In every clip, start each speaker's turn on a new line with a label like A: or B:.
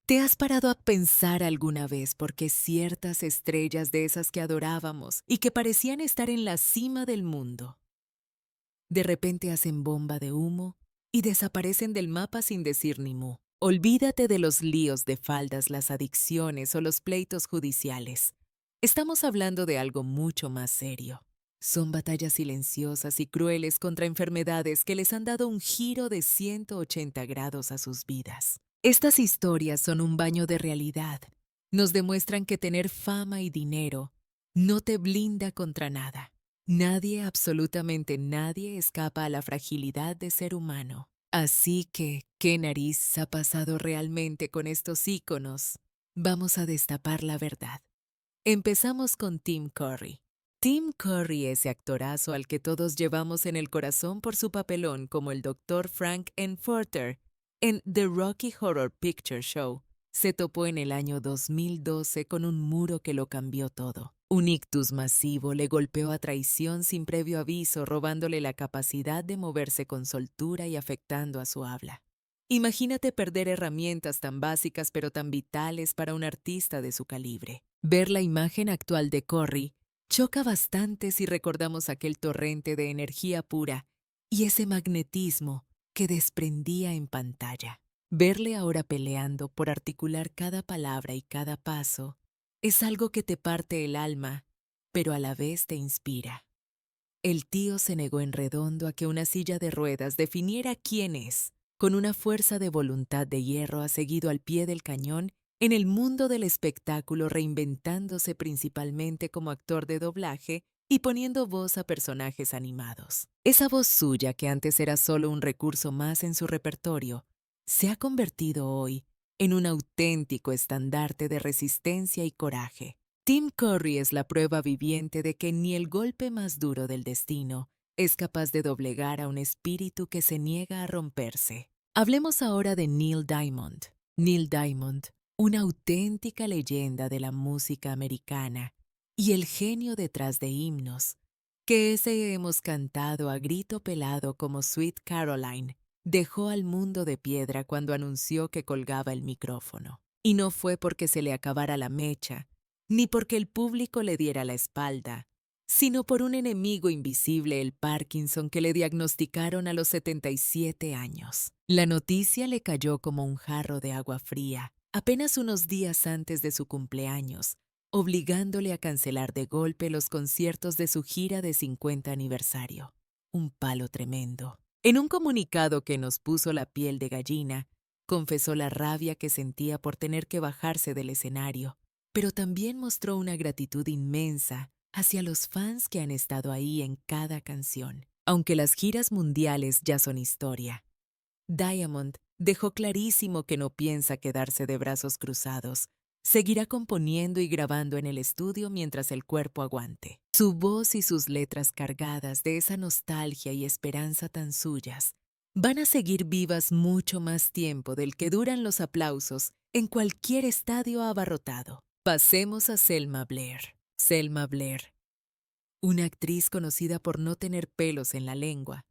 A: ¿Te has parado a pensar alguna vez por qué ciertas estrellas de esas que adorábamos y que parecían estar en la cima del mundo, de repente hacen bomba de humo y desaparecen del mapa sin decir ni mu? Olvídate de los líos de faldas, las adicciones o los pleitos judiciales. Estamos hablando de algo mucho más serio. Son batallas silenciosas y crueles contra enfermedades que les han dado un giro de 180 grados a sus vidas. Estas historias son un baño de realidad. Nos demuestran que tener fama y dinero no te blinda contra nada. Nadie, absolutamente nadie, escapa a la fragilidad de ser humano. Así que, ¿qué nariz ha pasado realmente con estos íconos? Vamos a destapar la verdad. Empezamos con Tim Curry. Tim Curry, ese actorazo al que todos llevamos en el corazón por su papelón como el Dr. Frank Enforter en The Rocky Horror Picture Show, se topó en el año 2012 con un muro que lo cambió todo. Un ictus masivo le golpeó a traición sin previo aviso, robándole la capacidad de moverse con soltura y afectando a su habla. Imagínate perder herramientas tan básicas pero tan vitales para un artista de su calibre. Ver la imagen actual de Curry choca bastante si recordamos aquel torrente de energía pura y ese magnetismo que desprendía en pantalla. Verle ahora peleando por articular cada palabra y cada paso es algo que te parte el alma, pero a la vez te inspira. El tío se negó en redondo a que una silla de ruedas definiera quién es. Con una fuerza de voluntad de hierro ha seguido al pie del cañón en el mundo del espectáculo, reinventándose principalmente como actor de doblaje y poniendo voz a personajes animados. Esa voz suya, que antes era solo un recurso más en su repertorio, se ha convertido hoy en un auténtico estandarte de resistencia y coraje. Tim Curry es la prueba viviente de que ni el golpe más duro del destino es capaz de doblegar a un espíritu que se niega a romperse. Hablemos ahora de Neil Diamond. Neil Diamond, una auténtica leyenda de la música americana y el genio detrás de himnos, que ese hemos cantado a grito pelado como Sweet Caroline, dejó al mundo de piedra cuando anunció que colgaba el micrófono. Y no fue porque se le acabara la mecha, ni porque el público le diera la espalda, sino por un enemigo invisible, el Parkinson, que le diagnosticaron a los 77 años. La noticia le cayó como un jarro de agua fría, apenas unos días antes de su cumpleaños, obligándole a cancelar de golpe los conciertos de su gira de 50 aniversario. Un palo tremendo. En un comunicado que nos puso la piel de gallina, confesó la rabia que sentía por tener que bajarse del escenario, pero también mostró una gratitud inmensa hacia los fans que han estado ahí en cada canción. Aunque las giras mundiales ya son historia, Diamond dejó clarísimo que no piensa quedarse de brazos cruzados. Seguirá componiendo y grabando en el estudio mientras el cuerpo aguante. Su voz y sus letras cargadas de esa nostalgia y esperanza tan suyas van a seguir vivas mucho más tiempo del que duran los aplausos en cualquier estadio abarrotado. Pasemos a Selma Blair. Selma Blair, una actriz conocida por no tener pelos en la lengua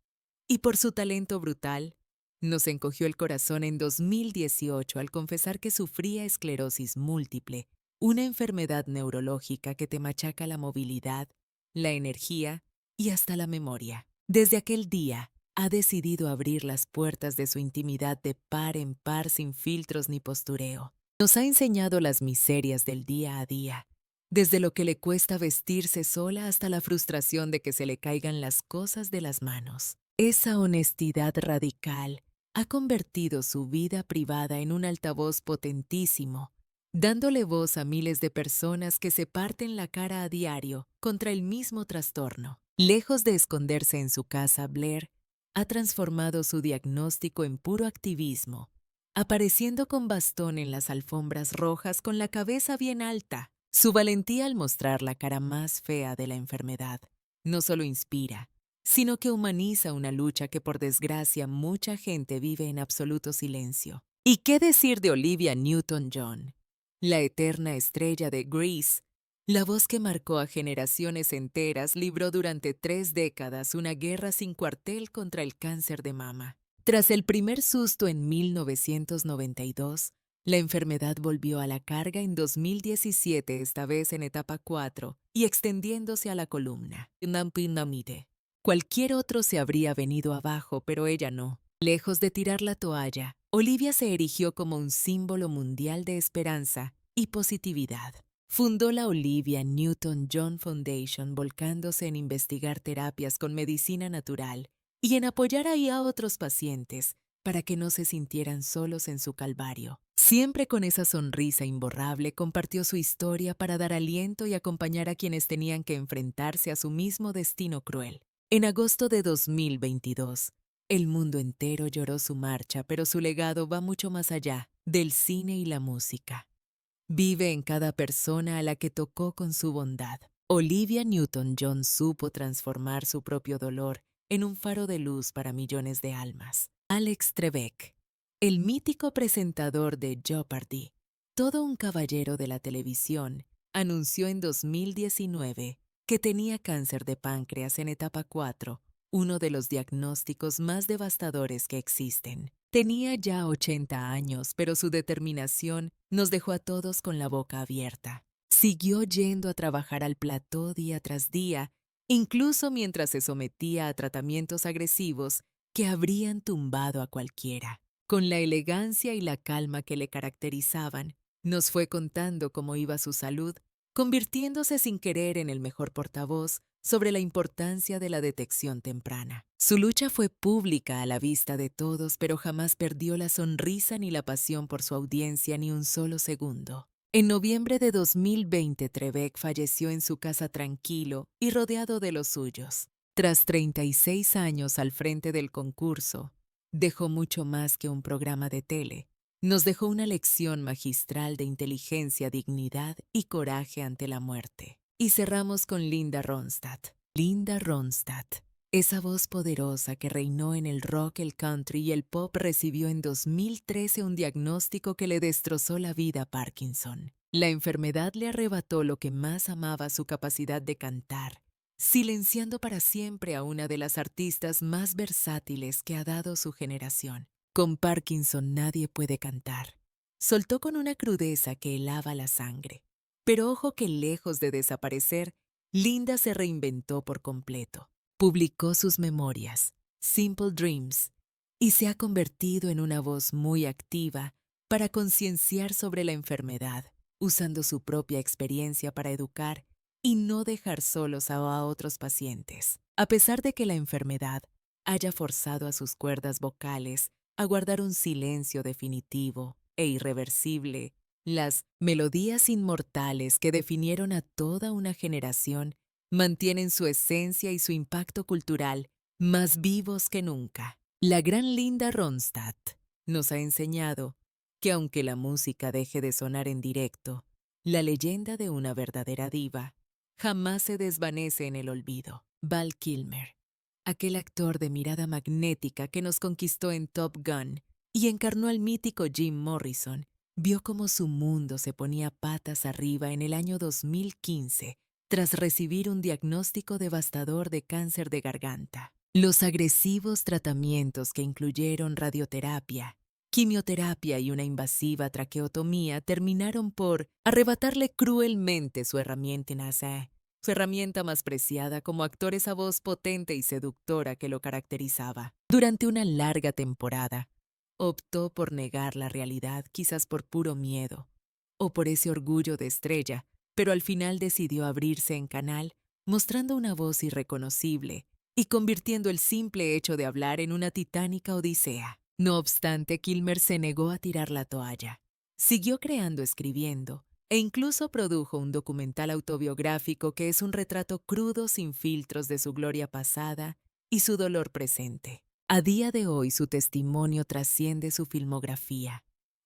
A: y por su talento brutal, nos encogió el corazón en 2018 al confesar que sufría esclerosis múltiple, una enfermedad neurológica que te machaca la movilidad, la energía y hasta la memoria. Desde aquel día, ha decidido abrir las puertas de su intimidad de par en par sin filtros ni postureo. Nos ha enseñado las miserias del día a día, desde lo que le cuesta vestirse sola hasta la frustración de que se le caigan las cosas de las manos. Esa honestidad radical ha convertido su vida privada en un altavoz potentísimo, dándole voz a miles de personas que se parten la cara a diario contra el mismo trastorno. Lejos de esconderse en su casa, Blair ha transformado su diagnóstico en puro activismo, apareciendo con bastón en las alfombras rojas con la cabeza bien alta. Su valentía al mostrar la cara más fea de la enfermedad no solo inspira, sino que humaniza una lucha que por desgracia mucha gente vive en absoluto silencio. ¿Y qué decir de Olivia Newton-John, la eterna estrella de Grease? La voz que marcó a generaciones enteras libró durante 3 décadas una guerra sin cuartel contra el cáncer de mama. Tras el primer susto en 1992, La enfermedad volvió a la carga en 2017, esta vez en etapa 4, y extendiéndose a la columna. Nampinamide. Cualquier otro se habría venido abajo, pero ella no. Lejos de tirar la toalla, Olivia se erigió como un símbolo mundial de esperanza y positividad. Fundó la Olivia Newton-John Foundation, volcándose en investigar terapias con medicina natural y en apoyar ahí a otros pacientes para que no se sintieran solos en su calvario. Siempre con esa sonrisa imborrable compartió su historia para dar aliento y acompañar a quienes tenían que enfrentarse a su mismo destino cruel. En agosto de 2022, el mundo entero lloró su marcha, pero su legado va mucho más allá del cine y la música. Vive en cada persona a la que tocó con su bondad. Olivia Newton-John supo transformar su propio dolor en un faro de luz para millones de almas. Alex Trebek, el mítico presentador de Jeopardy, todo un caballero de la televisión, anunció en 2019 que tenía cáncer de páncreas en etapa 4, uno de los diagnósticos más devastadores que existen. Tenía ya 80 años, pero su determinación nos dejó a todos con la boca abierta. Siguió yendo a trabajar al plató día tras día, incluso mientras se sometía a tratamientos agresivos que habrían tumbado a cualquiera. Con la elegancia y la calma que le caracterizaban, nos fue contando cómo iba su salud, convirtiéndose sin querer en el mejor portavoz sobre la importancia de la detección temprana. Su lucha fue pública a la vista de todos, pero jamás perdió la sonrisa ni la pasión por su audiencia ni un solo segundo. En noviembre de 2020, Trebek falleció en su casa tranquilo y rodeado de los suyos. Tras 36 años al frente del concurso, dejó mucho más que un programa de tele. Nos dejó una lección magistral de inteligencia, dignidad y coraje ante la muerte. Y cerramos con Linda Ronstadt. Linda Ronstadt, esa voz poderosa que reinó en el rock, el country y el pop, recibió en 2013 un diagnóstico que le destrozó la vida a Parkinson. La enfermedad le arrebató lo que más amaba, su capacidad de cantar, silenciando para siempre a una de las artistas más versátiles que ha dado su generación. Con Parkinson nadie puede cantar. Soltó con una crudeza que helaba la sangre. Pero ojo que lejos de desaparecer, Linda se reinventó por completo. Publicó sus memorias, Simple Dreams, y se ha convertido en una voz muy activa para concienciar sobre la enfermedad, usando su propia experiencia para educar y no dejar solos a otros pacientes. A pesar de que la enfermedad haya forzado a sus cuerdas vocales a guardar un silencio definitivo e irreversible, las melodías inmortales que definieron a toda una generación mantienen su esencia y su impacto cultural más vivos que nunca. La gran Linda Ronstadt nos ha enseñado que aunque la música deje de sonar en directo, la leyenda de una verdadera diva jamás se desvanece en el olvido. Val Kilmer, aquel actor de mirada magnética que nos conquistó en Top Gun y encarnó al mítico Jim Morrison, vio cómo su mundo se ponía patas arriba en el año 2015 tras recibir un diagnóstico devastador de cáncer de garganta. Los agresivos tratamientos, que incluyeron radioterapia, quimioterapia y una invasiva traqueotomía, terminaron por arrebatarle cruelmente su herramienta nasal, su herramienta más preciada como actor, esa voz potente y seductora que lo caracterizaba. Durante una larga temporada, optó por negar la realidad, quizás por puro miedo o por ese orgullo de estrella, pero al final decidió abrirse en canal, mostrando una voz irreconocible y convirtiendo el simple hecho de hablar en una titánica odisea. No obstante, Kilmer se negó a tirar la toalla. Siguió creando, escribiendo, e incluso produjo un documental autobiográfico que es un retrato crudo, sin filtros, de su gloria pasada y su dolor presente. A día de hoy, su testimonio trasciende su filmografía.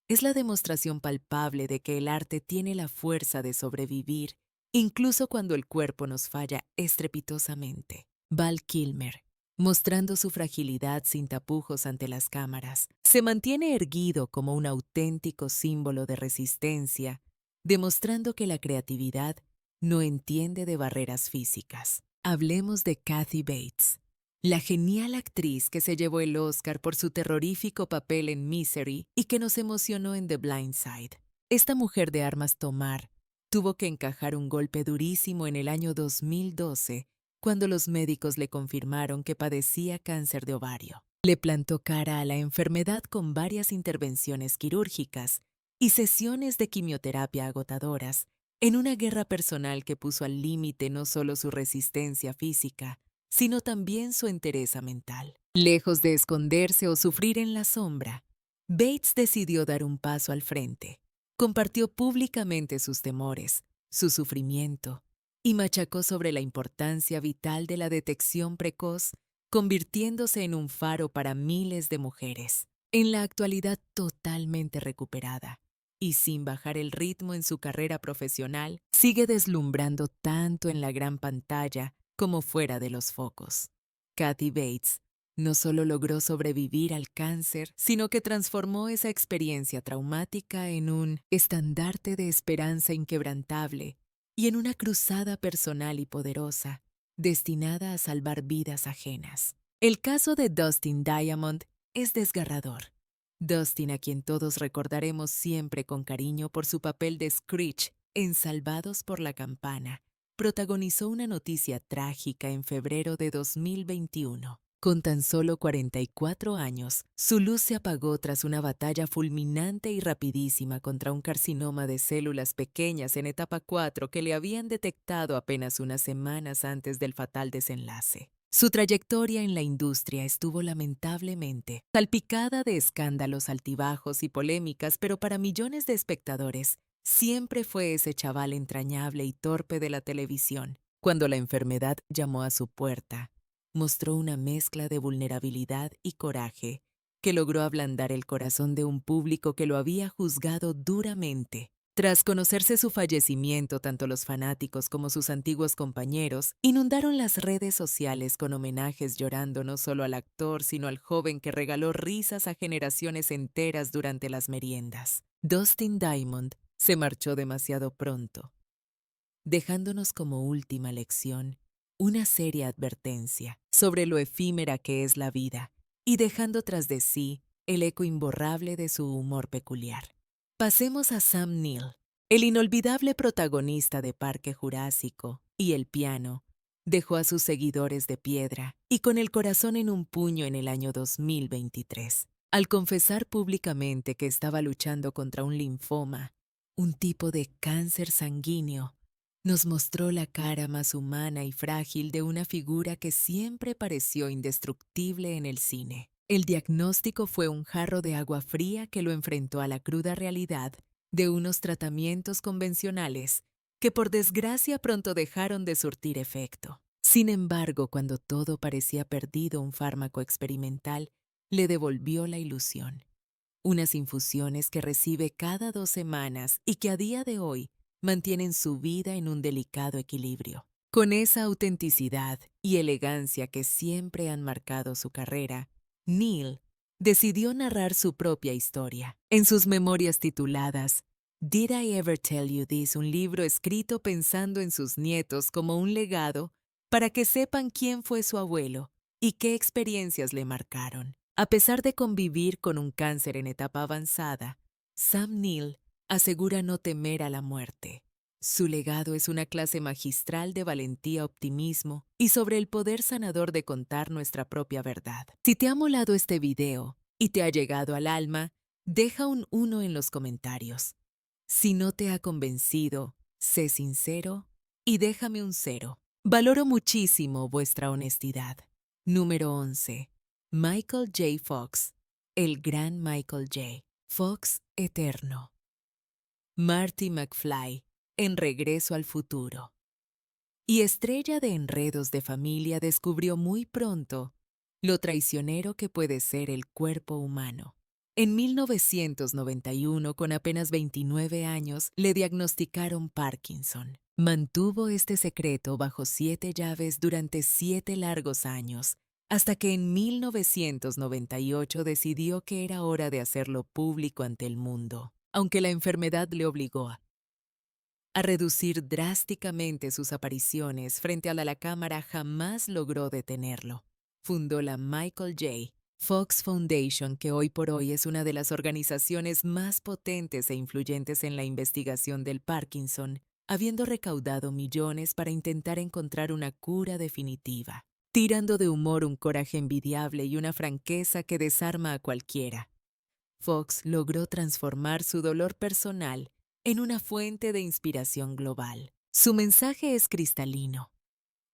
A: Es la demostración palpable de que el arte tiene la fuerza de sobrevivir, incluso cuando el cuerpo nos falla estrepitosamente. Val Kilmer, mostrando su fragilidad sin tapujos ante las cámaras, se mantiene erguido como un auténtico símbolo de resistencia, demostrando que la creatividad no entiende de barreras físicas. Hablemos de Kathy Bates, La genial actriz que se llevó el Oscar por su terrorífico papel en Misery y que nos emocionó en The Blind Side. Esta mujer de armas tomar tuvo que encajar un golpe durísimo en el año 2012 cuando los médicos le confirmaron que padecía cáncer de ovario. Le plantó cara a la enfermedad con varias intervenciones quirúrgicas y sesiones de quimioterapia agotadoras en una guerra personal que puso al límite no solo su resistencia física, sino también su entereza mental. Lejos de esconderse o sufrir en la sombra, Bates decidió dar un paso al frente. Compartió públicamente sus temores, su sufrimiento, y machacó sobre la importancia vital de la detección precoz, convirtiéndose en un faro para miles de mujeres. En la actualidad totalmente recuperada y sin bajar el ritmo en su carrera profesional, sigue deslumbrando tanto en la gran pantalla como fuera de los focos. Kathy Bates no solo logró sobrevivir al cáncer, sino que transformó esa experiencia traumática en un estandarte de esperanza inquebrantable y en una cruzada personal y poderosa, destinada a salvar vidas ajenas. El caso de Dustin Diamond es desgarrador. Dustin, a quien todos recordaremos siempre con cariño por su papel de Screech en Salvados por la Campana, protagonizó una noticia trágica en febrero de 2021. Con tan solo 44 años, su luz se apagó tras una batalla fulminante y rapidísima contra un carcinoma de células pequeñas en etapa 4 que le habían detectado apenas unas semanas antes del fatal desenlace. Su trayectoria en la industria estuvo lamentablemente salpicada de escándalos altibajos y polémicas, pero para millones de espectadores, siempre fue ese chaval entrañable y torpe de la televisión. Cuando la enfermedad llamó a su puerta, mostró una mezcla de vulnerabilidad y coraje que logró ablandar el corazón de un público que lo había juzgado duramente. Tras conocerse su fallecimiento, tanto los fanáticos como sus antiguos compañeros inundaron las redes sociales con homenajes llorando no solo al actor, sino al joven que regaló risas a generaciones enteras durante las meriendas. Dustin Diamond se marchó demasiado pronto, dejándonos como última lección una seria advertencia sobre lo efímera que es la vida y dejando tras de sí el eco imborrable de su humor peculiar. Pasemos a Sam Neill, el inolvidable protagonista de Parque Jurásico y El piano. Dejó a sus seguidores de piedra y con el corazón en un puño en el año 2023, al confesar públicamente que estaba luchando contra un linfoma, un tipo de cáncer sanguíneo. Nos mostró la cara más humana y frágil de una figura que siempre pareció indestructible en el cine. El diagnóstico fue un jarro de agua fría que lo enfrentó a la cruda realidad de unos tratamientos convencionales que por desgracia pronto dejaron de surtir efecto. Sin embargo, cuando todo parecía perdido, un fármaco experimental le devolvió la ilusión. Unas infusiones que recibe cada 2 semanas y que a día de hoy mantienen su vida en un delicado equilibrio. Con esa autenticidad y elegancia que siempre han marcado su carrera, Neill decidió narrar su propia historia. En sus memorias tituladas Did I Ever Tell You This?, un libro escrito pensando en sus nietos como un legado para que sepan quién fue su abuelo y qué experiencias le marcaron. A pesar de convivir con un cáncer en etapa avanzada, Sam Neill asegura no temer a la muerte. Su legado es una clase magistral de valentía, optimismo y sobre el poder sanador de contar nuestra propia verdad. Si te ha molado este video y te ha llegado al alma, deja un 1 en los comentarios. Si no te ha convencido, sé sincero y déjame un 0. Valoro muchísimo vuestra honestidad. Número 11. Michael J. Fox, el gran Michael J. Fox eterno. Marty McFly, en Regreso al Futuro. Y estrella de enredos de familia, descubrió muy pronto lo traicionero que puede ser el cuerpo humano. En 1991, con apenas 29 años, le diagnosticaron Parkinson. Mantuvo este secreto bajo 7 llaves durante 7 largos años, hasta que en 1998 decidió que era hora de hacerlo público ante el mundo, aunque la enfermedad le obligó a reducir drásticamente sus apariciones frente a la cámara. Jamás logró detenerlo. fundó la Michael J. Fox Foundation, que hoy por hoy es una de las organizaciones más potentes e influyentes en la investigación del Parkinson, habiendo recaudado millones para intentar encontrar una cura definitiva, tirando de humor, un coraje envidiable y una franqueza que desarma a cualquiera. Fox logró transformar su dolor personal en una fuente de inspiración global. Su mensaje es cristalino.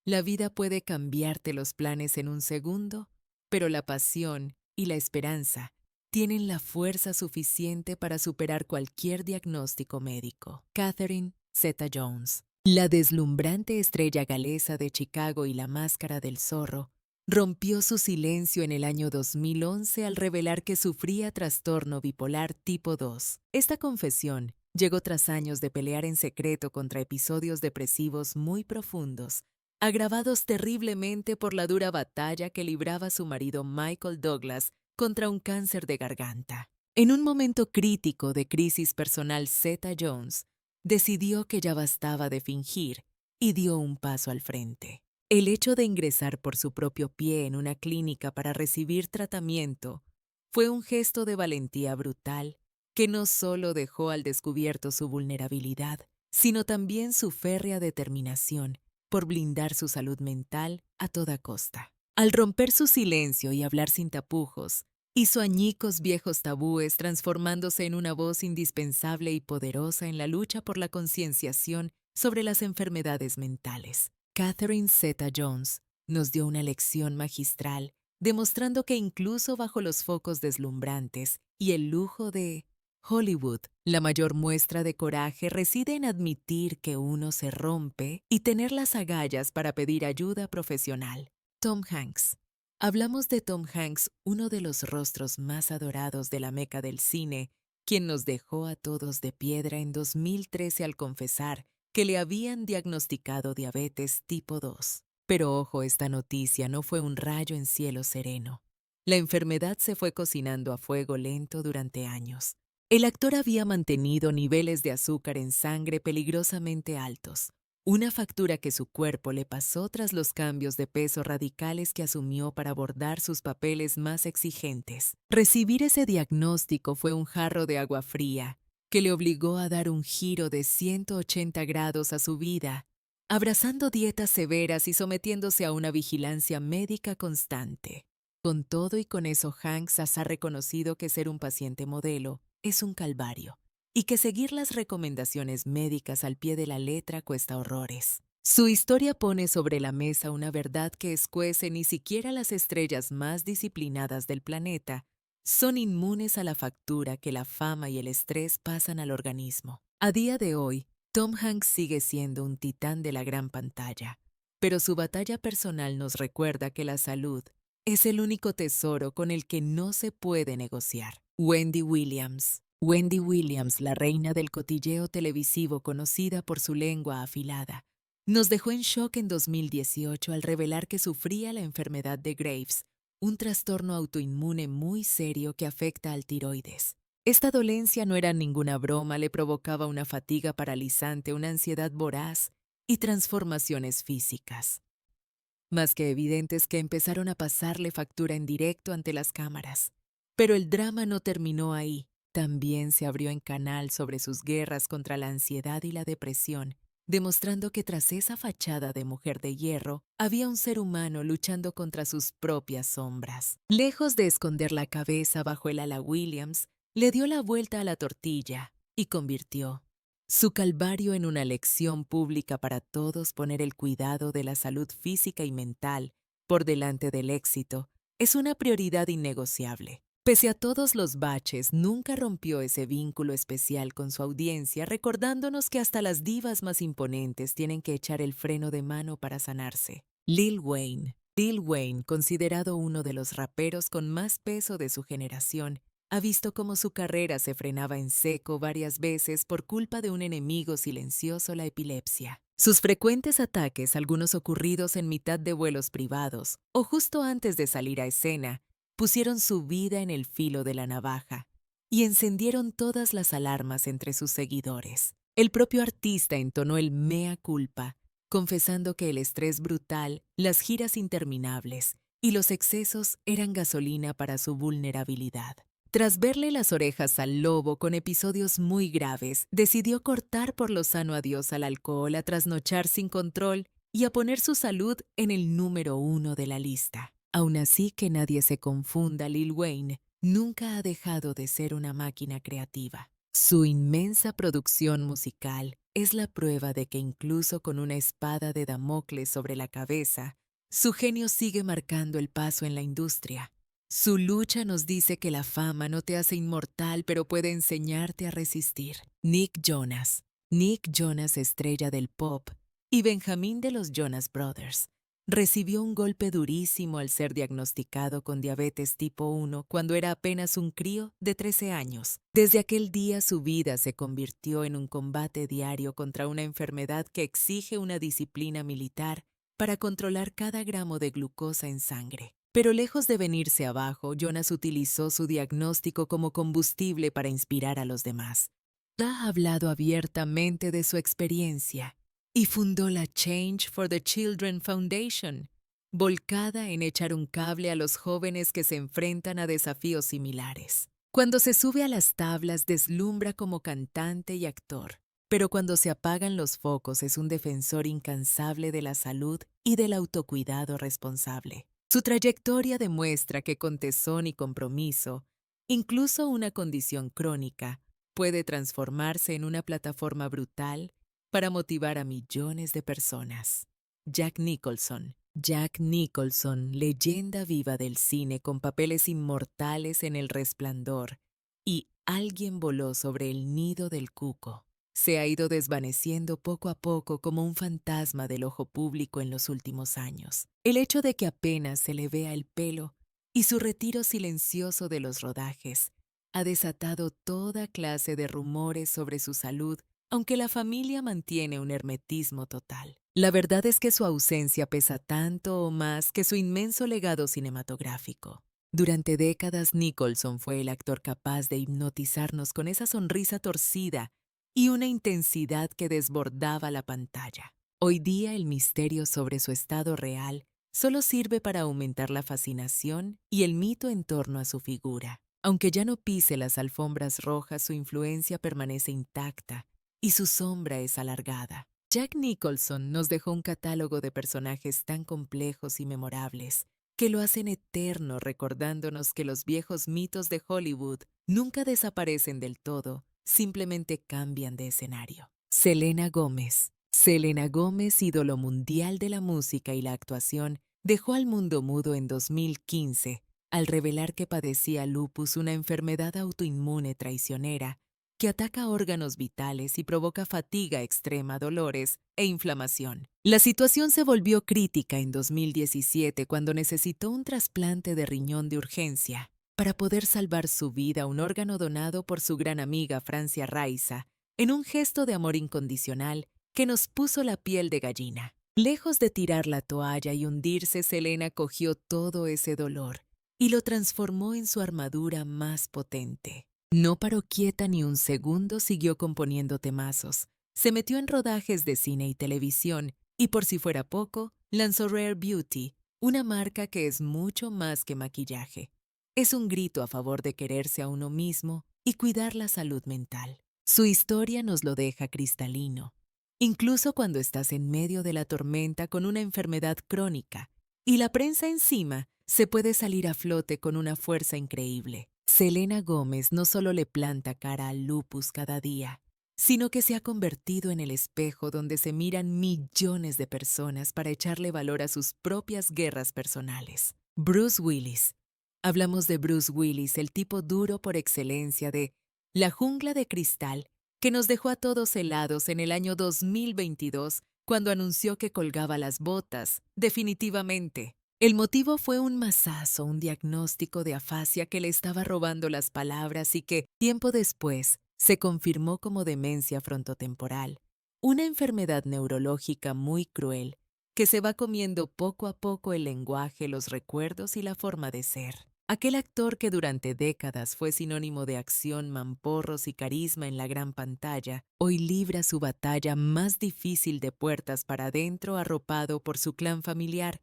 A: La vida puede cambiarte los planes en un segundo, pero la pasión y la esperanza tienen la fuerza suficiente para superar cualquier diagnóstico médico. Catherine Zeta-Jones, la deslumbrante estrella galesa de Chicago y la máscara del zorro, rompió su silencio en el año 2011 al revelar que sufría trastorno bipolar tipo 2. Esta confesión llegó tras años de pelear en secreto contra episodios depresivos muy profundos, agravados terriblemente por la dura batalla que libraba su marido Michael Douglas contra un cáncer de garganta. En un momento crítico de crisis personal, Zeta-Jones decidió que ya bastaba de fingir y dio un paso al frente. El hecho de ingresar por su propio pie en una clínica para recibir tratamiento fue un gesto de valentía brutal que no solo dejó al descubierto su vulnerabilidad, sino también su férrea determinación por blindar su salud mental a toda costa. Al romper su silencio y hablar sin tapujos, hizo añicos viejos tabúes, transformándose en una voz indispensable y poderosa en la lucha por la concienciación sobre las enfermedades mentales. Catherine Zeta-Jones nos dio una lección magistral, demostrando que incluso bajo los focos deslumbrantes y el lujo de Hollywood, la mayor muestra de coraje reside en admitir que uno se rompe y tener las agallas para pedir ayuda profesional. Tom Hanks. Hablamos de Tom Hanks, uno de los rostros más adorados de la meca del cine, quien nos dejó a todos de piedra en 2013 al confesar que le habían diagnosticado diabetes tipo 2. Pero ojo, esta noticia no fue un rayo en cielo sereno. La enfermedad se fue cocinando a fuego lento durante años. El actor había mantenido niveles de azúcar en sangre peligrosamente altos, una factura que su cuerpo le pasó tras los cambios de peso radicales que asumió para abordar sus papeles más exigentes. Recibir ese diagnóstico fue un jarro de agua fría que le obligó a dar un giro de 180 grados a su vida, abrazando dietas severas y sometiéndose a una vigilancia médica constante. Con todo y con eso, Hanks ha reconocido que ser un paciente modelo es un calvario y que seguir las recomendaciones médicas al pie de la letra cuesta horrores. Su historia pone sobre la mesa una verdad que escuece: ni siquiera las estrellas más disciplinadas del planeta son inmunes a la factura que la fama y el estrés pasan al organismo. A día de hoy, Tom Hanks sigue siendo un titán de la gran pantalla, pero su batalla personal nos recuerda que la salud es el único tesoro con el que no se puede negociar. Wendy Williams. Wendy Williams, la reina del cotilleo televisivo conocida por su lengua afilada, nos dejó en shock en 2018 al revelar que sufría la enfermedad de Graves, un trastorno autoinmune muy serio que afecta al tiroides. Esta dolencia no era ninguna broma, le provocaba una fatiga paralizante, una ansiedad voraz y transformaciones físicas más que evidentes que empezaron a pasarle factura en directo ante las cámaras. Pero el drama no terminó ahí. También se abrió en canal sobre sus guerras contra la ansiedad y la depresión, demostrando que tras esa fachada de mujer de hierro, había un ser humano luchando contra sus propias sombras. Lejos de esconder la cabeza bajo el ala, Williams le dio la vuelta a la tortilla y convirtió su calvario en una lección pública para todos. Poner el cuidado de la salud física y mental por delante del éxito es una prioridad innegociable. Pese a todos los baches, nunca rompió ese vínculo especial con su audiencia, recordándonos que hasta las divas más imponentes tienen que echar el freno de mano para sanarse. Lil Wayne. Lil Wayne, considerado uno de los raperos con más peso de su generación, ha visto cómo su carrera se frenaba en seco varias veces por culpa de un enemigo silencioso, la epilepsia. Sus frecuentes ataques, algunos ocurridos en mitad de vuelos privados o justo antes de salir a escena, pusieron su vida en el filo de la navaja y encendieron todas las alarmas entre sus seguidores. El propio artista entonó el mea culpa, confesando que el estrés brutal, las giras interminables y los excesos eran gasolina para su vulnerabilidad. Tras verle las orejas al lobo con episodios muy graves, decidió cortar por lo sano adiós al alcohol, a trasnochar sin control y a poner su salud en el número 1 de la lista. Aun así, que nadie se confunda, Lil Wayne nunca ha dejado de ser una máquina creativa. Su inmensa producción musical es la prueba de que incluso con una espada de Damocles sobre la cabeza, su genio sigue marcando el paso en la industria. Su lucha nos dice que la fama no te hace inmortal, pero puede enseñarte a resistir. Nick Jonas. Nick Jonas, estrella del pop, y Benjamín de los Jonas Brothers, recibió un golpe durísimo al ser diagnosticado con diabetes tipo 1 cuando era apenas un crío de 13 años. Desde aquel día su vida se convirtió en un combate diario contra una enfermedad que exige una disciplina militar para controlar cada gramo de glucosa en sangre. Pero lejos de venirse abajo, Jonas utilizó su diagnóstico como combustible para inspirar a los demás. Ha hablado abiertamente de su experiencia y fundó la Change for the Children Foundation, volcada en echar un cable a los jóvenes que se enfrentan a desafíos similares. Cuando se sube a las tablas, deslumbra como cantante y actor, pero cuando se apagan los focos es un defensor incansable de la salud y del autocuidado responsable. Su trayectoria demuestra que con tesón y compromiso, incluso una condición crónica puede transformarse en una plataforma brutal para motivar a millones de personas. Jack Nicholson. Jack Nicholson, leyenda viva del cine con papeles inmortales en El Resplandor y Alguien voló sobre el nido del cuco, se ha ido desvaneciendo poco a poco como un fantasma del ojo público en los últimos años. El hecho de que apenas se le vea el pelo y su retiro silencioso de los rodajes ha desatado toda clase de rumores sobre su salud, aunque la familia mantiene un hermetismo total. La verdad es que su ausencia pesa tanto o más que su inmenso legado cinematográfico. Durante décadas, Nicholson fue el actor capaz de hipnotizarnos con esa sonrisa torcida y una intensidad que desbordaba la pantalla. Hoy día el misterio sobre su estado real solo sirve para aumentar la fascinación y el mito en torno a su figura. Aunque ya no pise las alfombras rojas, su influencia permanece intacta y su sombra es alargada. Jack Nicholson nos dejó un catálogo de personajes tan complejos y memorables que lo hacen eterno, recordándonos que los viejos mitos de Hollywood nunca desaparecen del todo, simplemente cambian de escenario. Selena Gómez. Selena Gómez, ídolo mundial de la música y la actuación, dejó al mundo mudo en 2015 al revelar que padecía lupus, una enfermedad autoinmune traicionera que ataca órganos vitales y provoca fatiga extrema, dolores e inflamación. La situación se volvió crítica en 2017 cuando necesitó un trasplante de riñón de urgencia para poder salvar su vida, un órgano donado por su gran amiga Francia Raisa, en un gesto de amor incondicional que nos puso la piel de gallina. Lejos de tirar la toalla y hundirse, Selena cogió todo ese dolor y lo transformó en su armadura más potente. No paró quieta ni un segundo, siguió componiendo temazos. Se metió en rodajes de cine y televisión y, por si fuera poco, lanzó Rare Beauty, una marca que es mucho más que maquillaje. Es un grito a favor de quererse a uno mismo y cuidar la salud mental. Su historia nos lo deja cristalino. Incluso cuando estás en medio de la tormenta con una enfermedad crónica y la prensa encima, se puede salir a flote con una fuerza increíble. Selena Gómez no solo le planta cara al lupus cada día, sino que se ha convertido en el espejo donde se miran millones de personas para echarle valor a sus propias guerras personales. Bruce Willis. Hablamos de Bruce Willis, el tipo duro por excelencia de La Jungla de Cristal, que nos dejó a todos helados en el año 2022 cuando anunció que colgaba las botas, definitivamente. El motivo fue un mazazo, un diagnóstico de afasia que le estaba robando las palabras y que, tiempo después, se confirmó como demencia frontotemporal, una enfermedad neurológica muy cruel que se va comiendo poco a poco el lenguaje, los recuerdos y la forma de ser. Aquel actor que durante décadas fue sinónimo de acción, mamporros y carisma en la gran pantalla, hoy libra su batalla más difícil de puertas para adentro, arropado por su clan familiar,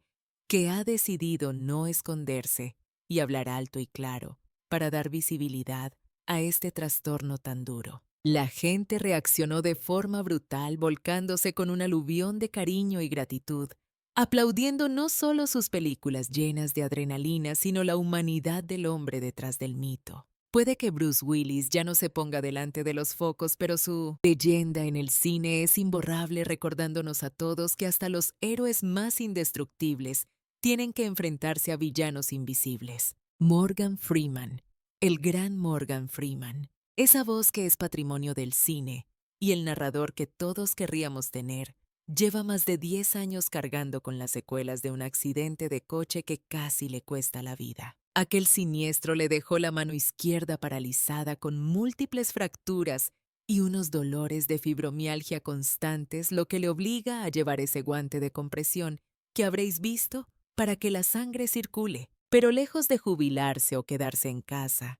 A: que ha decidido no esconderse y hablar alto y claro para dar visibilidad a este trastorno tan duro. La gente reaccionó de forma brutal, volcándose con un aluvión de cariño y gratitud, aplaudiendo no solo sus películas llenas de adrenalina, sino la humanidad del hombre detrás del mito. Puede que Bruce Willis ya no se ponga delante de los focos, pero su leyenda en el cine es imborrable, recordándonos a todos que hasta los héroes más indestructibles tienen que enfrentarse a villanos invisibles. Morgan Freeman, el gran Morgan Freeman, esa voz que es patrimonio del cine y el narrador que todos querríamos tener, lleva más de 10 años cargando con las secuelas de un accidente de coche que casi le cuesta la vida. Aquel siniestro le dejó la mano izquierda paralizada con múltiples fracturas y unos dolores de fibromialgia constantes, lo que le obliga a llevar ese guante de compresión que habréis visto para que la sangre circule. Pero lejos de jubilarse o quedarse en casa,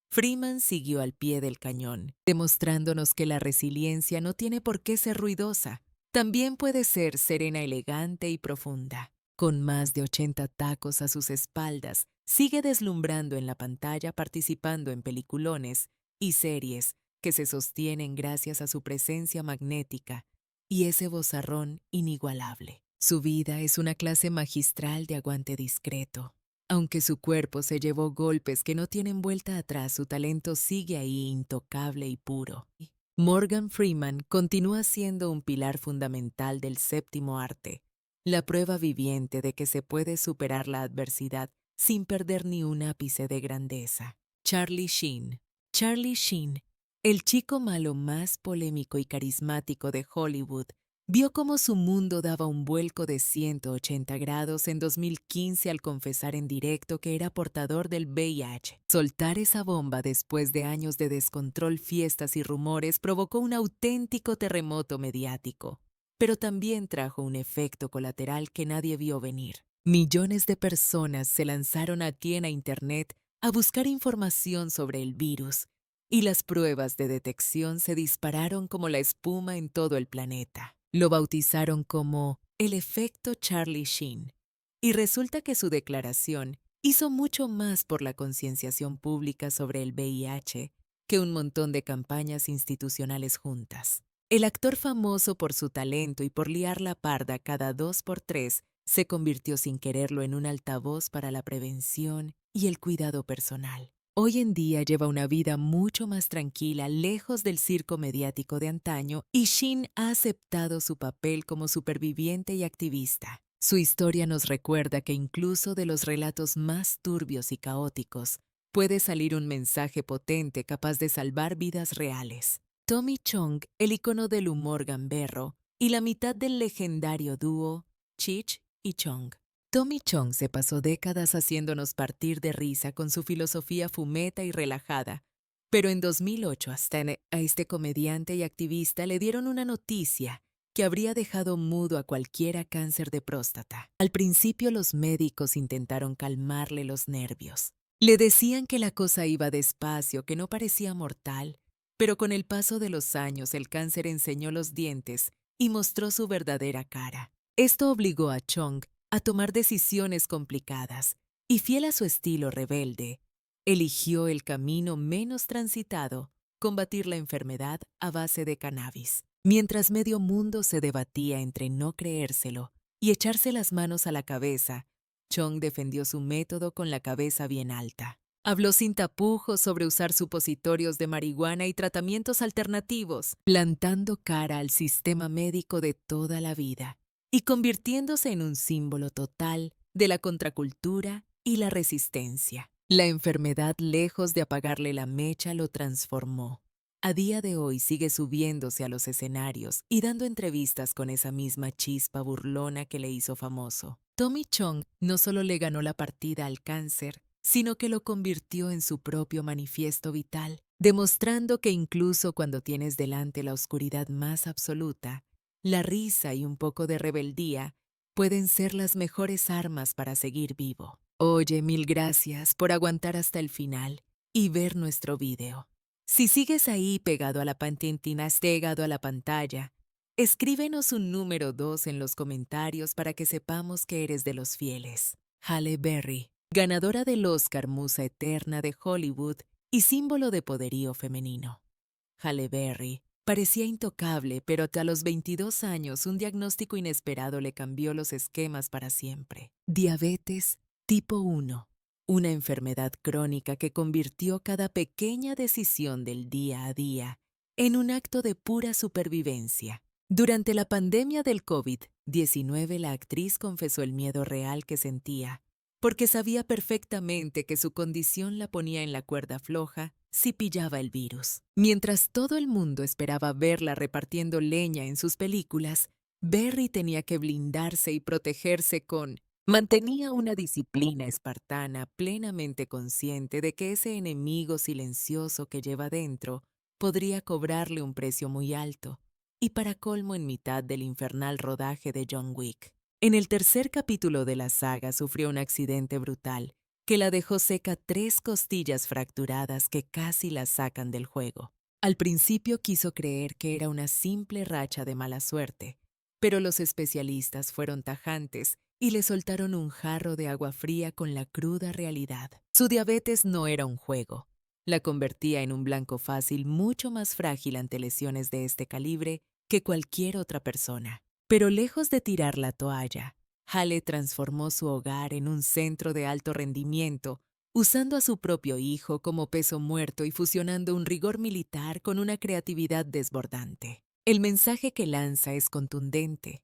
A: Freeman siguió al pie del cañón, demostrándonos que la resiliencia no tiene por qué ser ruidosa. También puede ser serena, elegante y profunda. Con más de 80 tacos a sus espaldas, sigue deslumbrando en la pantalla, participando en peliculones y series que se sostienen gracias a su presencia magnética y ese vozarrón inigualable. Su vida es una clase magistral de aguante discreto. Aunque su cuerpo se llevó golpes que no tienen vuelta atrás, su talento sigue ahí intocable y puro. Morgan Freeman continúa siendo un pilar fundamental del séptimo arte, la prueba viviente de que se puede superar la adversidad sin perder ni un ápice de grandeza. Charlie Sheen. Charlie Sheen, el chico malo más polémico y carismático de Hollywood, vio cómo su mundo daba un vuelco de 180 grados en 2015 al confesar en directo que era portador del VIH. Soltar esa bomba después de años de descontrol, fiestas y rumores provocó un auténtico terremoto mediático, pero también trajo un efecto colateral que nadie vio venir. Millones de personas se lanzaron aquí a Internet a buscar información sobre el virus, y las pruebas de detección se dispararon como la espuma en todo el planeta. Lo bautizaron como el efecto Charlie Sheen, y resulta que su declaración hizo mucho más por la concienciación pública sobre el VIH que un montón de campañas institucionales juntas. El actor, famoso por su talento y por liar la parda cada 2 por 3, se convirtió sin quererlo en un altavoz para la prevención y el cuidado personal. Hoy en día lleva una vida mucho más tranquila, lejos del circo mediático de antaño, y Sheen ha aceptado su papel como superviviente y activista. Su historia nos recuerda que incluso de los relatos más turbios y caóticos puede salir un mensaje potente capaz de salvar vidas reales. Tommy Chong, el icono del humor gamberro, y la mitad del legendario dúo Cheech y Chong. Tommy Chong se pasó décadas haciéndonos partir de risa con su filosofía fumeta y relajada, pero en 2008 a este comediante y activista le dieron una noticia que habría dejado mudo a cualquiera: cáncer de próstata. Al principio los médicos intentaron calmarle los nervios. Le decían que la cosa iba despacio, que no parecía mortal, pero con el paso de los años el cáncer enseñó los dientes y mostró su verdadera cara. Esto obligó a Chong a tomar decisiones complicadas, y fiel a su estilo rebelde, eligió el camino menos transitado: combatir la enfermedad a base de cannabis. Mientras medio mundo se debatía entre no creérselo y echarse las manos a la cabeza, Chong defendió su método con la cabeza bien alta. Habló sin tapujos sobre usar supositorios de marihuana y tratamientos alternativos, plantando cara al sistema médico de toda la vida y convirtiéndose en un símbolo total de la contracultura y la resistencia. La enfermedad, lejos de apagarle la mecha, lo transformó. A día de hoy sigue subiéndose a los escenarios y dando entrevistas con esa misma chispa burlona que le hizo famoso. Tommy Chong no solo le ganó la partida al cáncer, sino que lo convirtió en su propio manifiesto vital, demostrando que incluso cuando tienes delante la oscuridad más absoluta, la risa y un poco de rebeldía pueden ser las mejores armas para seguir vivo. Oye, mil gracias por aguantar hasta el final y ver nuestro video. Si sigues ahí pegado a la pantalla, Escríbenos un número 2 en los comentarios para que sepamos que eres de los fieles. Halle Berry, ganadora del Oscar Musa Eterna de Hollywood y símbolo de poderío femenino. Halle Berry parecía intocable, pero a los 22 años un diagnóstico inesperado le cambió los esquemas para siempre. Diabetes tipo 1, una enfermedad crónica que convirtió cada pequeña decisión del día a día en un acto de pura supervivencia. Durante la pandemia del COVID-19, la actriz confesó el miedo real que sentía, porque sabía perfectamente que su condición la ponía en la cuerda floja si pillaba el virus. Mientras todo el mundo esperaba verla repartiendo leña en sus películas, Berry tenía que blindarse y protegerse mantenía una disciplina espartana, plenamente consciente de que ese enemigo silencioso que lleva dentro podría cobrarle un precio muy alto, y para colmo en mitad del infernal rodaje de John Wick. En el tercer capítulo de la saga sufrió un accidente brutal que la dejó seca 3 costillas fracturadas que casi la sacan del juego. Al principio quiso creer que era una simple racha de mala suerte, pero los especialistas fueron tajantes y le soltaron un jarro de agua fría con la cruda realidad. Su diabetes no era un juego. La convertía en un blanco fácil mucho más frágil ante lesiones de este calibre que cualquier otra persona. Pero lejos de tirar la toalla, Halle transformó su hogar en un centro de alto rendimiento, usando a su propio hijo como peso muerto y fusionando un rigor militar con una creatividad desbordante. El mensaje que lanza es contundente.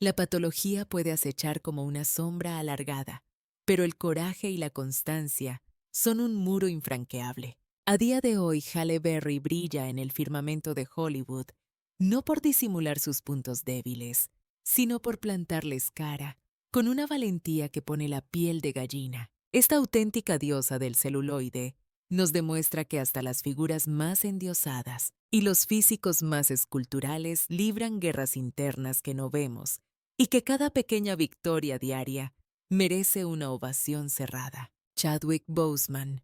A: La patología puede acechar como una sombra alargada, pero el coraje y la constancia son un muro infranqueable. A día de hoy, Halle Berry brilla en el firmamento de Hollywood, no por disimular sus puntos débiles, sino por plantarles cara, con una valentía que pone la piel de gallina. Esta auténtica diosa del celuloide nos demuestra que hasta las figuras más endiosadas y los físicos más esculturales libran guerras internas que no vemos, y que cada pequeña victoria diaria merece una ovación cerrada. Chadwick Boseman,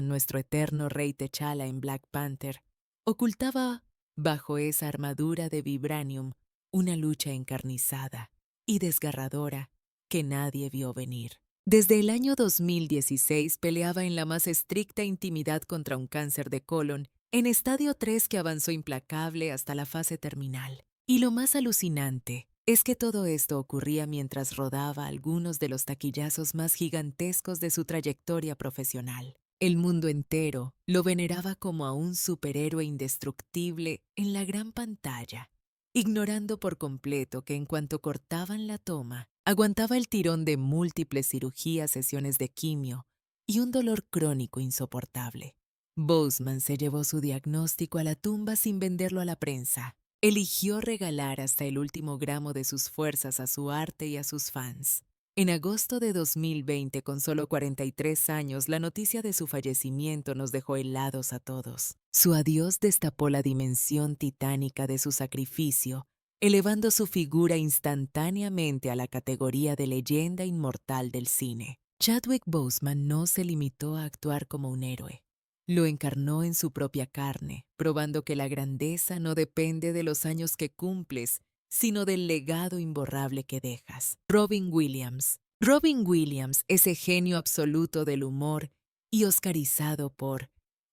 A: nuestro eterno rey T'Challa en Black Panther, ocultaba bajo esa armadura de vibranium una lucha encarnizada y desgarradora que nadie vio venir. Desde el año 2016 peleaba en la más estricta intimidad contra un cáncer de colon en estadio 3 que avanzó implacable hasta la fase terminal. Y lo más alucinante es que todo esto ocurría mientras rodaba algunos de los taquillazos más gigantescos de su trayectoria profesional. El mundo entero lo veneraba como a un superhéroe indestructible en la gran pantalla, ignorando por completo que en cuanto cortaban la toma, aguantaba el tirón de múltiples cirugías, sesiones de quimio y un dolor crónico insoportable. Boseman se llevó su diagnóstico a la tumba sin venderlo a la prensa. Eligió regalar hasta el último gramo de sus fuerzas a su arte y a sus fans. En agosto de 2020, con solo 43 años, la noticia de su fallecimiento nos dejó helados a todos. Su adiós destapó la dimensión titánica de su sacrificio, elevando su figura instantáneamente a la categoría de leyenda inmortal del cine. Chadwick Boseman no se limitó a actuar como un héroe. Lo encarnó en su propia carne, probando que la grandeza no depende de los años que cumples, sino del legado imborrable que dejas. Robin Williams. Robin Williams, ese genio absoluto del humor y oscarizado por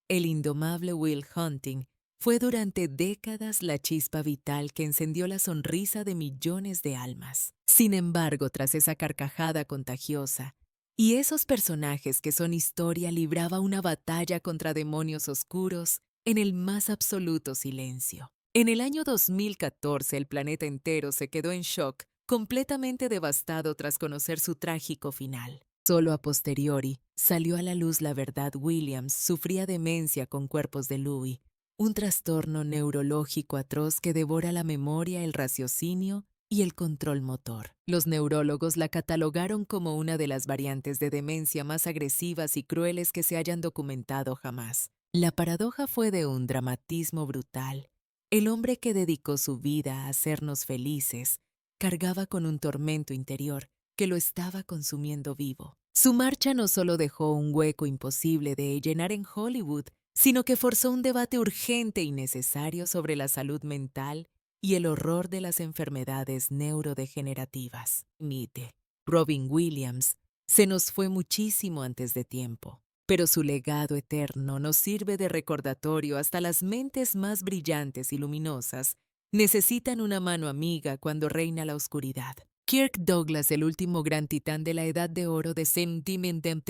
A: el indomable Will Hunting, fue durante décadas la chispa vital que encendió la sonrisa de millones de almas. Sin embargo, tras esa carcajada contagiosa, y esos personajes que son historia, libraba una batalla contra demonios oscuros en el más absoluto silencio. En el año 2014, el planeta entero se quedó en shock, completamente devastado tras conocer su trágico final. Solo a posteriori salió a la luz la verdad. Williams sufría demencia con cuerpos de Louis, un trastorno neurológico atroz que devora la memoria, el raciocinio y el control motor. Los neurólogos la catalogaron como una de las variantes de demencia más agresivas y crueles que se hayan documentado jamás. La paradoja fue de un dramatismo brutal. El hombre que dedicó su vida a hacernos felices cargaba con un tormento interior que lo estaba consumiendo vivo. Su marcha no solo dejó un hueco imposible de llenar en Hollywood, sino que forzó un debate urgente y necesario sobre la salud mental y el horror de las enfermedades neurodegenerativas. Mite. Robin Williams se nos fue muchísimo antes de tiempo, pero su legado eterno nos sirve de recordatorio. Hasta las mentes más brillantes y luminosas necesitan una mano amiga cuando reina la oscuridad. Kirk Douglas, el último gran titán de la Edad de Oro de Sentimentum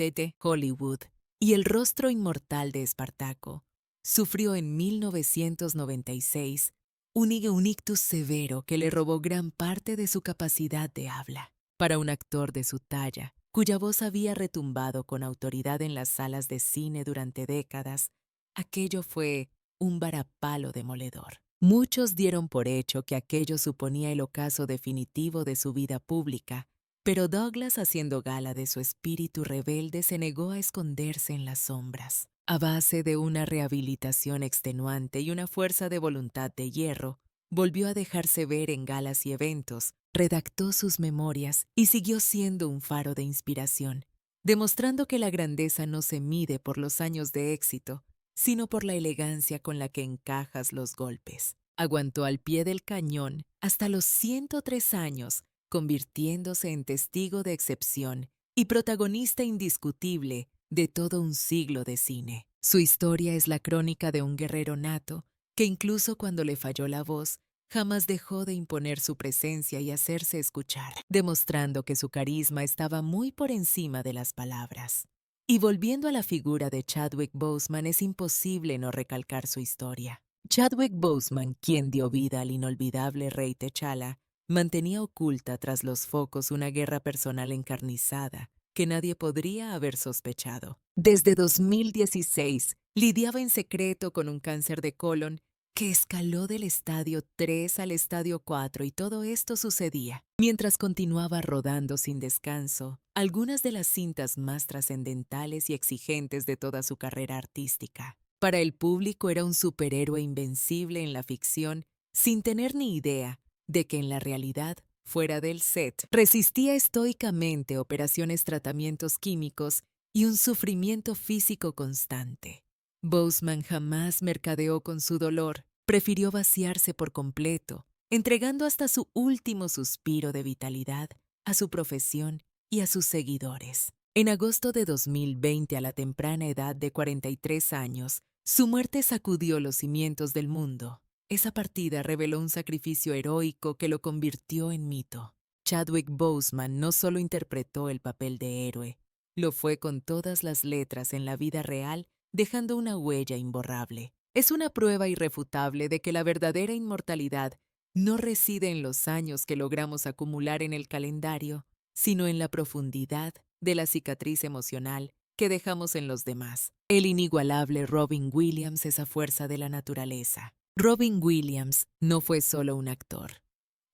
A: Hollywood, y el rostro inmortal de Espartaco, sufrió en 1996 un ictus severo que le robó gran parte de su capacidad de habla. Para un actor de su talla, cuya voz había retumbado con autoridad en las salas de cine durante décadas, aquello fue un varapalo demoledor. Muchos dieron por hecho que aquello suponía el ocaso definitivo de su vida pública, pero Douglas, haciendo gala de su espíritu rebelde, se negó a esconderse en las sombras. A base de una rehabilitación extenuante y una fuerza de voluntad de hierro, volvió a dejarse ver en galas y eventos, redactó sus memorias y siguió siendo un faro de inspiración, demostrando que la grandeza no se mide por los años de éxito, sino por la elegancia con la que encajas los golpes. Aguantó al pie del cañón hasta los 103 años, convirtiéndose en testigo de excepción y protagonista indiscutible de todo un siglo de cine. Su historia es la crónica de un guerrero nato que incluso cuando le falló la voz, jamás dejó de imponer su presencia y hacerse escuchar, demostrando que su carisma estaba muy por encima de las palabras. Y volviendo a la figura de Chadwick Boseman, es imposible no recalcar su historia. Chadwick Boseman, quien dio vida al inolvidable rey T'Challa, mantenía oculta tras los focos una guerra personal encarnizada que nadie podría haber sospechado. Desde 2016, lidiaba en secreto con un cáncer de colon que escaló del estadio 3 al estadio 4, y todo esto sucedía mientras continuaba rodando sin descanso algunas de las cintas más trascendentales y exigentes de toda su carrera artística. Para el público era un superhéroe invencible en la ficción, sin tener ni idea de que en la realidad, fuera del set, resistía estoicamente operaciones, tratamientos químicos y un sufrimiento físico constante. Boseman jamás mercadeó con su dolor, prefirió vaciarse por completo, entregando hasta su último suspiro de vitalidad a su profesión y a sus seguidores. En agosto de 2020, a la temprana edad de 43 años, su muerte sacudió los cimientos del mundo. Esa partida reveló un sacrificio heroico que lo convirtió en mito. Chadwick Boseman no solo interpretó el papel de héroe, lo fue con todas las letras en la vida real, dejando una huella imborrable. Es una prueba irrefutable de que la verdadera inmortalidad no reside en los años que logramos acumular en el calendario, sino en la profundidad de la cicatriz emocional que dejamos en los demás. El inigualable Robin Williams, esa fuerza de la naturaleza. Robin Williams no fue solo un actor.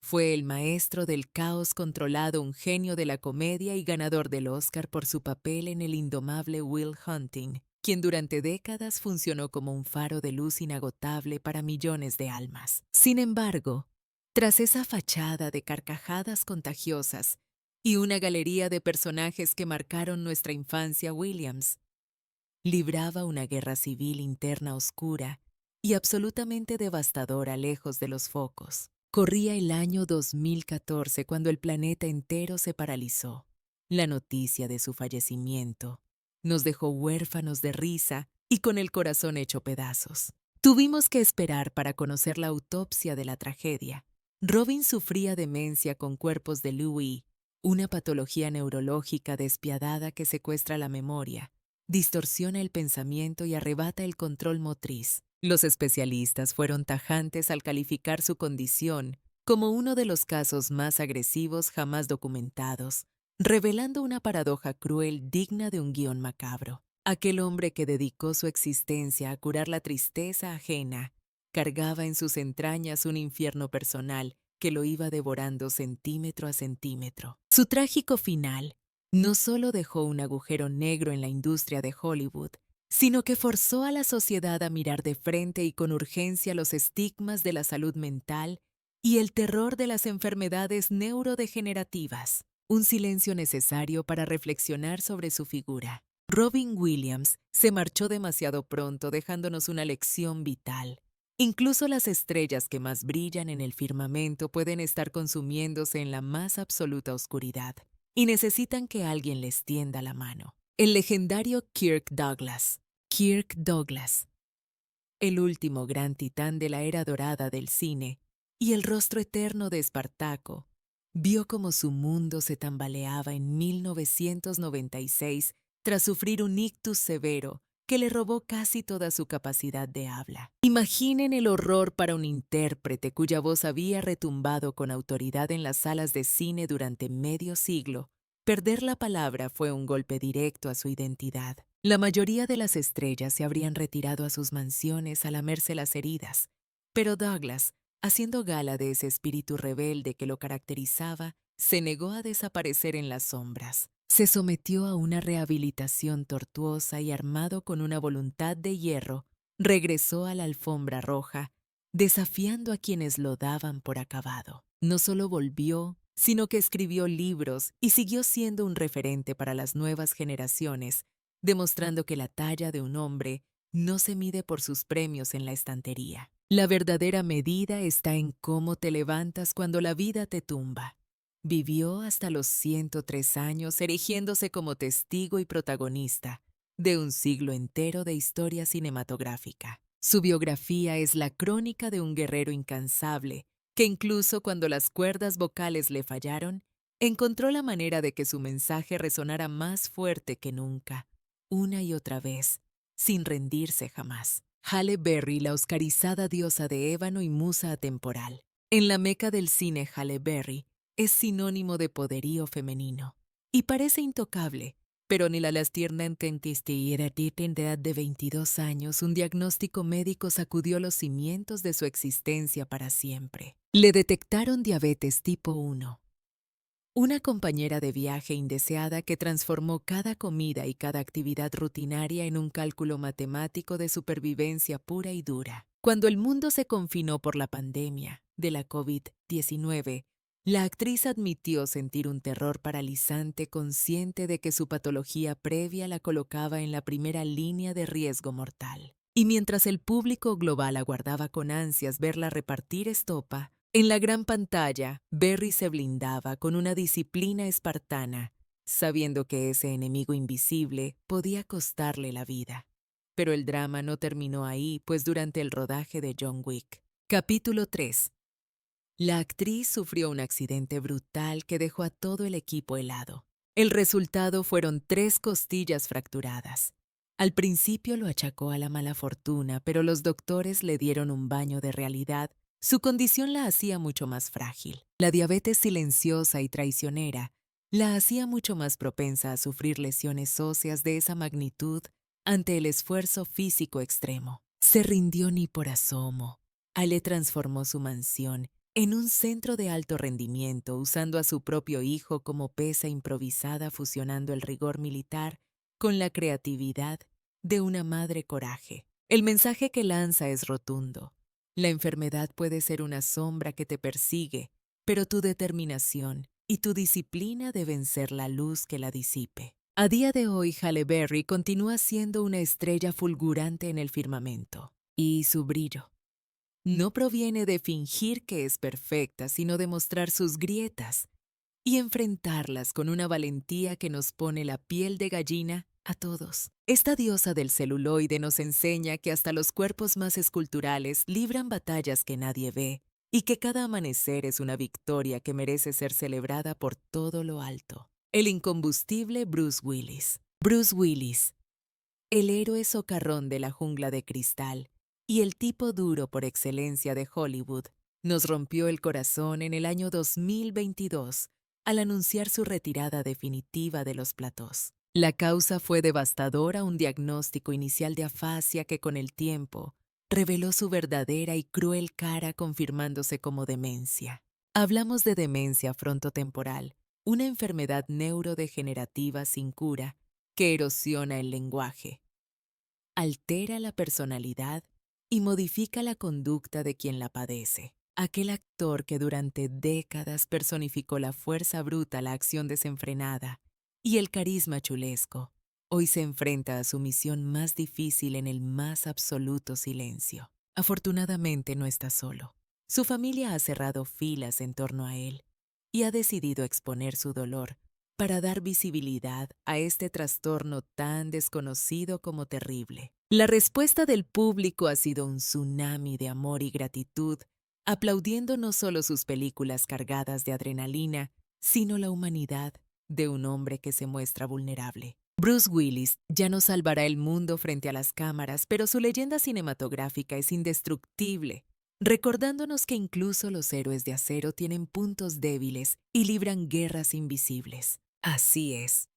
A: Fue el maestro del caos controlado, un genio de la comedia y ganador del Oscar por su papel en el indomable Will Hunting, quien durante décadas funcionó como un faro de luz inagotable para millones de almas. Sin embargo, tras esa fachada de carcajadas contagiosas y una galería de personajes que marcaron nuestra infancia, Williams libraba una guerra civil interna oscura y absolutamente devastadora lejos de los focos. Corría el año 2014 cuando el planeta entero se paralizó. La noticia de su fallecimiento nos dejó huérfanos de risa y con el corazón hecho pedazos. Tuvimos que esperar para conocer la autopsia de la tragedia. Robin sufría demencia con cuerpos de Lewy, una patología neurológica despiadada que secuestra la memoria, distorsiona el pensamiento y arrebata el control motriz. Los especialistas fueron tajantes al calificar su condición como uno de los casos más agresivos jamás documentados, revelando una paradoja cruel digna de un guión macabro. Aquel hombre que dedicó su existencia a curar la tristeza ajena, cargaba en sus entrañas un infierno personal que lo iba devorando centímetro a centímetro. Su trágico final no solo dejó un agujero negro en la industria de Hollywood, sino que forzó a la sociedad a mirar de frente y con urgencia los estigmas de la salud mental y el terror de las enfermedades neurodegenerativas. Un silencio necesario para reflexionar sobre su figura. Robin Williams se marchó demasiado pronto, dejándonos una lección vital. Incluso las estrellas que más brillan en el firmamento pueden estar consumiéndose en la más absoluta oscuridad y necesitan que alguien les tienda la mano. El legendario Kirk Douglas. Kirk Douglas, el último gran titán de la era dorada del cine y el rostro eterno de Espartaco, vio cómo su mundo se tambaleaba en 1996 tras sufrir un ictus severo que le robó casi toda su capacidad de habla. Imaginen el horror para un intérprete cuya voz había retumbado con autoridad en las salas de cine durante medio siglo. Perder la palabra fue un golpe directo a su identidad. La mayoría de las estrellas se habrían retirado a sus mansiones a lamerse las heridas, pero Douglas, haciendo gala de ese espíritu rebelde que lo caracterizaba, se negó a desaparecer en las sombras. Se sometió a una rehabilitación tortuosa y armado con una voluntad de hierro, regresó a la alfombra roja, desafiando a quienes lo daban por acabado. No solo volvió, sino que escribió libros y siguió siendo un referente para las nuevas generaciones, demostrando que la talla de un hombre no se mide por sus premios en la estantería. La verdadera medida está en cómo te levantas cuando la vida te tumba. Vivió hasta los 103 años erigiéndose como testigo y protagonista de un siglo entero de historia cinematográfica. Su biografía es la crónica de un guerrero incansable que incluso cuando las cuerdas vocales le fallaron, encontró la manera de que su mensaje resonara más fuerte que nunca, una y otra vez, sin rendirse jamás. Halle Berry, la oscarizada diosa de ébano y musa atemporal. En la meca del cine, Halle Berry es sinónimo de poderío femenino. Y parece intocable, pero ni la era en edad de 22 años, un diagnóstico médico sacudió los cimientos de su existencia para siempre. Le detectaron diabetes tipo 1. Una compañera de viaje indeseada que transformó cada comida y cada actividad rutinaria en un cálculo matemático de supervivencia pura y dura. Cuando el mundo se confinó por la pandemia de la COVID-19, la actriz admitió sentir un terror paralizante consciente de que su patología previa la colocaba en la primera línea de riesgo mortal. Y mientras el público global aguardaba con ansias verla repartir estopa, en la gran pantalla, Berry se blindaba con una disciplina espartana, sabiendo que ese enemigo invisible podía costarle la vida. Pero el drama no terminó ahí, pues durante el rodaje de John Wick. Capítulo 3. La actriz sufrió un accidente brutal que dejó a todo el equipo helado. El resultado fueron 3 costillas fracturadas. Al principio lo achacó a la mala fortuna, pero los doctores le dieron un baño de realidad. Su condición la hacía mucho más frágil. La diabetes silenciosa y traicionera la hacía mucho más propensa a sufrir lesiones óseas de esa magnitud ante el esfuerzo físico extremo. Se rindió ni por asomo. Ale transformó su mansión en un centro de alto rendimiento, usando a su propio hijo como pesa improvisada, fusionando el rigor militar con la creatividad de una madre coraje. El mensaje que lanza es rotundo. La enfermedad puede ser una sombra que te persigue, pero tu determinación y tu disciplina deben ser la luz que la disipe. A día de hoy, Halle Berry continúa siendo una estrella fulgurante en el firmamento, y su brillo no proviene de fingir que es perfecta, sino de mostrar sus grietas y enfrentarlas con una valentía que nos pone la piel de gallina a todos. Esta diosa del celuloide nos enseña que hasta los cuerpos más esculturales libran batallas que nadie ve y que cada amanecer es una victoria que merece ser celebrada por todo lo alto. El incombustible Bruce Willis. Bruce Willis, el héroe socarrón de la jungla de cristal y el tipo duro por excelencia de Hollywood, nos rompió el corazón en el año 2022 al anunciar su retirada definitiva de los platós. La causa fue devastadora, un diagnóstico inicial de afasia que con el tiempo reveló su verdadera y cruel cara confirmándose como demencia. Hablamos de demencia frontotemporal, una enfermedad neurodegenerativa sin cura que erosiona el lenguaje, altera la personalidad y modifica la conducta de quien la padece. Aquel actor que durante décadas personificó la fuerza bruta, la acción desenfrenada y el carisma chulesco, hoy se enfrenta a su misión más difícil en el más absoluto silencio. Afortunadamente no está solo. Su familia ha cerrado filas en torno a él y ha decidido exponer su dolor para dar visibilidad a este trastorno tan desconocido como terrible. La respuesta del público ha sido un tsunami de amor y gratitud, aplaudiendo no solo sus películas cargadas de adrenalina, sino la humanidad de un hombre que se muestra vulnerable. Bruce Willis ya no salvará el mundo frente a las cámaras, pero su leyenda cinematográfica es indestructible, recordándonos que incluso los héroes de acero tienen puntos débiles y libran guerras invisibles. Así es,